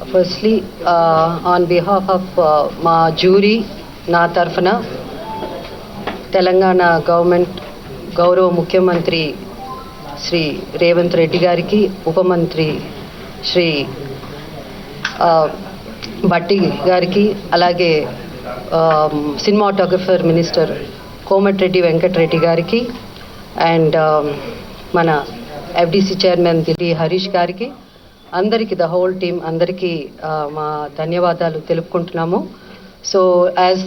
Firstly, on behalf of మా jury నా తరఫున తెలంగాణ గవర్నమెంట్ గౌరవ ముఖ్యమంత్రి శ్రీ రేవంత్ రెడ్డి గారికి, ఉపమంత్రి శ్రీ భట్టి గారికి, అలాగే సినిమాటోగ్రఫర్ మినిస్టర్ కోమటిరెడ్డి వెంకటరెడ్డి గారికి అండ్ మన ఎఫ్డిసి చైర్మన్ దిల్లీ హరీష్ గారికి, అందరికీ ద హోల్ టీమ్ అందరికీ మా ధన్యవాదాలు తెలుపుకుంటున్నాము. సో యాజ్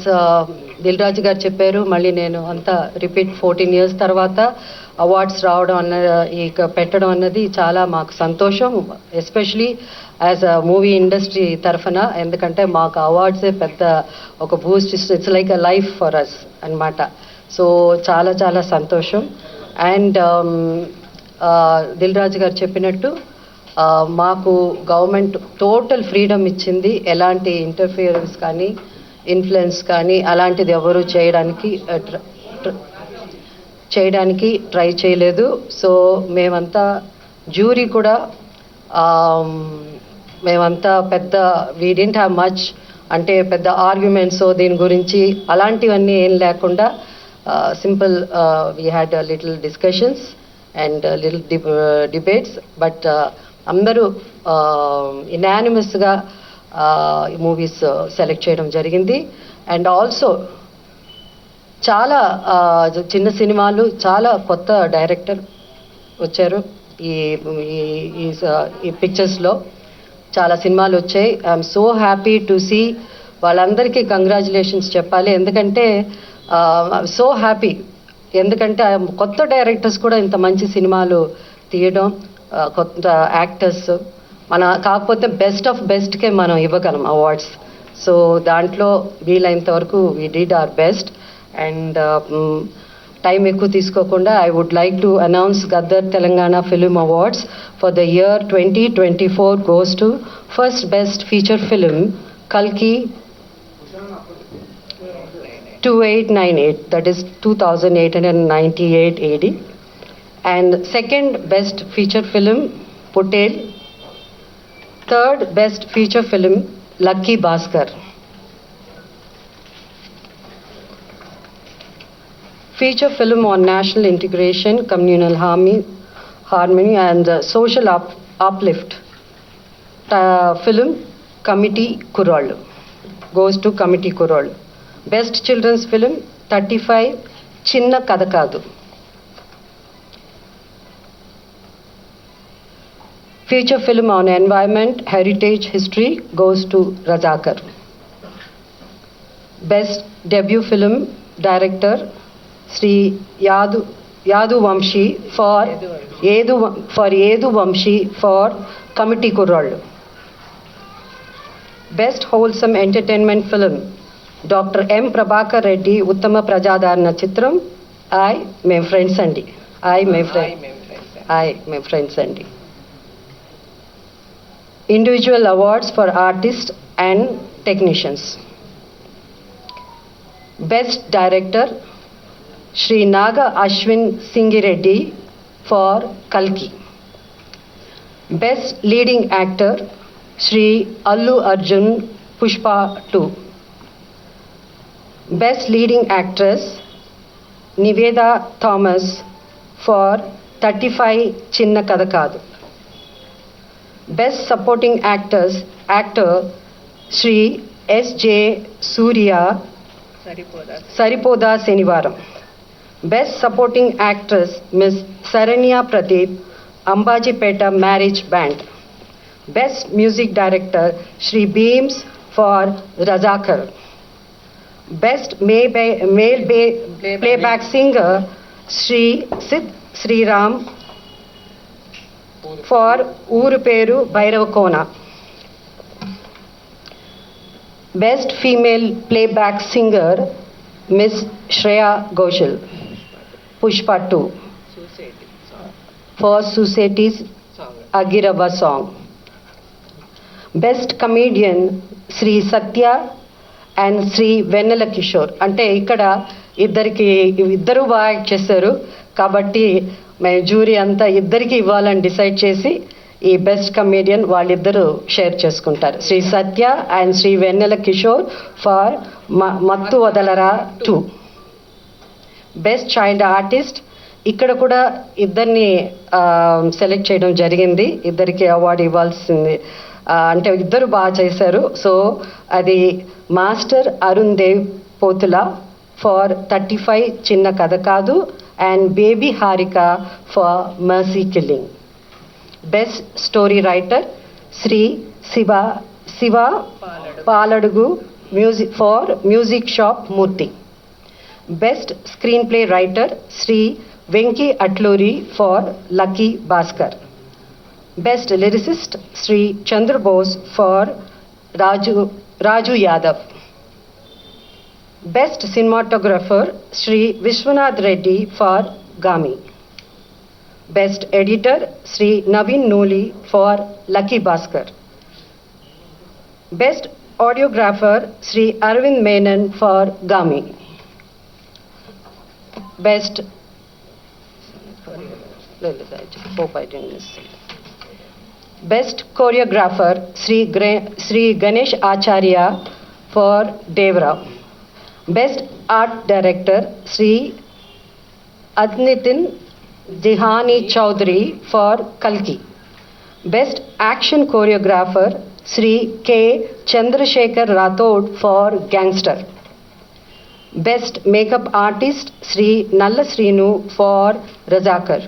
దిల్ రాజు గారు చెప్పారు, మళ్ళీ నేను అంతా రిపీట్ 14 years తర్వాత అవార్డ్స్ రావడం పెట్టడం అన్నది చాలా మాకు సంతోషం, especially as a movie industry తరఫున. ఎందుకంటే మాకు అవార్డ్సే పెద్ద ఒక boost, it's like a life for us అనమాట. సో చాలా చాలా సంతోషం. అండ్ దిల్ రాజు గారు చెప్పినట్టు మాకు గవర్నమెంట్ టోటల్ ఫ్రీడమ్ ఇచ్చింది, ఎలాంటి ఇంటర్ఫియరెన్స్ కానీ ఇన్ఫ్లుయెన్స్ కానీ అలాంటిది ఎవరు చేయడానికి ట్రై చేయలేదు. సో మేమంతా జ్యూరీ కూడా మేమంతా పెద్ద వీ డెంట్ హ్యావ్ మచ్, అంటే పెద్ద ఆర్గ్యుమెంట్స్ దీని గురించి అలాంటివన్నీ ఏం లేకుండా simple we had little discussions and little debates. But అందరూ ఇనానిమస్గా మూవీస్ సెలెక్ట్ చేయడం జరిగింది. అండ్ ఆల్సో చాలా చిన్న సినిమాలు, చాలా కొత్త డైరెక్టర్ వచ్చారు ఈ పిక్చర్స్లో. చాలా సినిమాలు వచ్చాయి. I'm so happy to see. వాళ్ళందరికీ కంగ్రాచులేషన్స్ చెప్పాలి, ఎందుకంటే సో హ్యాపీ. ఎందుకంటే కొత్త డైరెక్టర్స్ కూడా ఇంత మంచి సినిమాలు తీయడం, కొత్త యాక్టర్స్ కాకపోతే బెస్ట్ ఆఫ్ బెస్ట్కే మనం ఇవ్వగలం అవార్డ్స్. సో దాంట్లో వీలైనంత వరకు we did our best. And time ఎక్కువ తీసుకోకుండా I would like to announce Gaddar Telangana film awards for the year 2024 goes to first best feature film Kalki 2898, that is 2898 AD, and second best feature film Patel, third best feature film Lucky Bhaskar. Feature film on national integration, communal harmony and social uplift film Committee Kurol goes to Committee Kurol. Best children's film 35 Chinna Kadakadu. Feature film on environment, heritage, history goes to Razakar. Best debut film director Sri Yadu Vamshi for Yedu Vamshi for Committee Kurol. Best wholesome entertainment film Dr. M. Prabhakar Reddy Uttama Prajadarana Chitram I, my friend Sandy. My friend Sandy. Individual awards for artists and technicians. Best director Shri Naga Ashwin Singireddy for Kalki. Best leading actor Shri Allu Arjun Pushpa 2. Best leading actress Niveda Thomas for 35 Chinna Kadakadu. Best supporting actor Shri S.J. Surya Saripoda Senivaram. Best supporting actress Ms. Saranya Pradeep Ambajipeta Marriage Band. Best music director Shri Beams for Razakar. Best male playback singer Shri Sid Sriram for Uru Peru Bhairavakona. Best female playback singer Miss Shreya Ghoshal, Pushpa 2 for Society's Agirava song. Best comedian Sri Satya and Sri Vennela Kishore. అంటే ఇక్కడ ఇద్దరు బాగా act చేశారు కాబట్టి jury అంతా ఇద్దరికి ఇవ్వాలని decide చేసి ఈ బెస్ట్ కమేడియన్ వాళ్ళిద్దరూ షేర్ చేసుకుంటారు. Sri Satya and Sri Vennela Kishore for Mathu Vadalara 2. Best child artist ఇక్కడ కూడా ఇద్దరిని సెలెక్ట్ చేయడం జరిగింది. ఇద్దరికి అవార్డు ఇవ్వాల్సింది, అంటే ఇద్దరు బాగా చేశారు. సో అది master Arun Dev Pothula for 35 Chinna Katha Kaadu and baby Harika for mercy killing. Best story writer Shri Shiva Paladugu music for music shop Murthy. Best screenplay writer Shri Venky Atluri for lucky Bhaskar. Best lyricist Shri Chandrabose for Raju Yadav. Best cinematographer Shri Vishwanath Reddy for Gaami. Best editor Shri Naveen Nooli for lucky Bhaskar. Best audiographer Shri Arvind Menon for Gaami. Best best choreographer Shri Ganesh Acharya for Devara. Best art director Shri Nitin Zihani Choudhary for కల్కి. Best action choreographer Shri K Chandrashekhar Rathod for Gangster. Best makeup artist Shri Nalla Srinu for Razakar.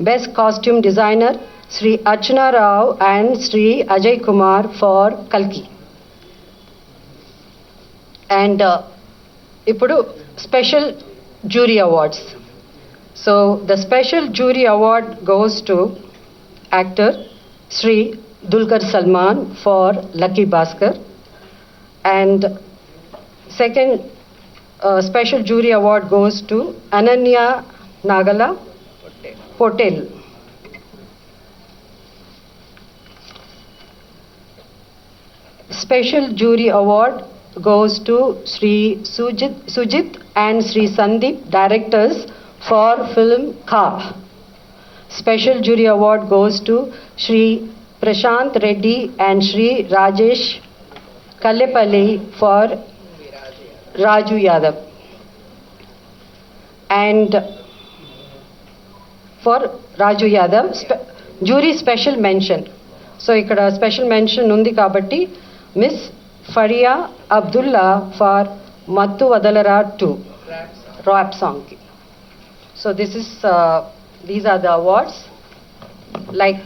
Best costume designer Shri Archana Rao and Shri Ajay Kumar for కల్కి. And ఇప్పుడు special jury awards. So the special jury award goes to actor Shri Dulquer Salmaan for lucky Bhaskar. And second special jury award goes to Ananya Nagalla Pottel. Special jury award goes to Sri Sujit and Sri Sandeep, directors for film Ka. Special jury award goes to Sri Prashant Reddy and Sri Rajesh Kallepalli for Raju Yadav. And for Raju Yadav, jury special mention. So ikkada special mention undi kabatti Miss Faria Abdullah for Mattu Vadalara 2 rap song. So these are the awards. Like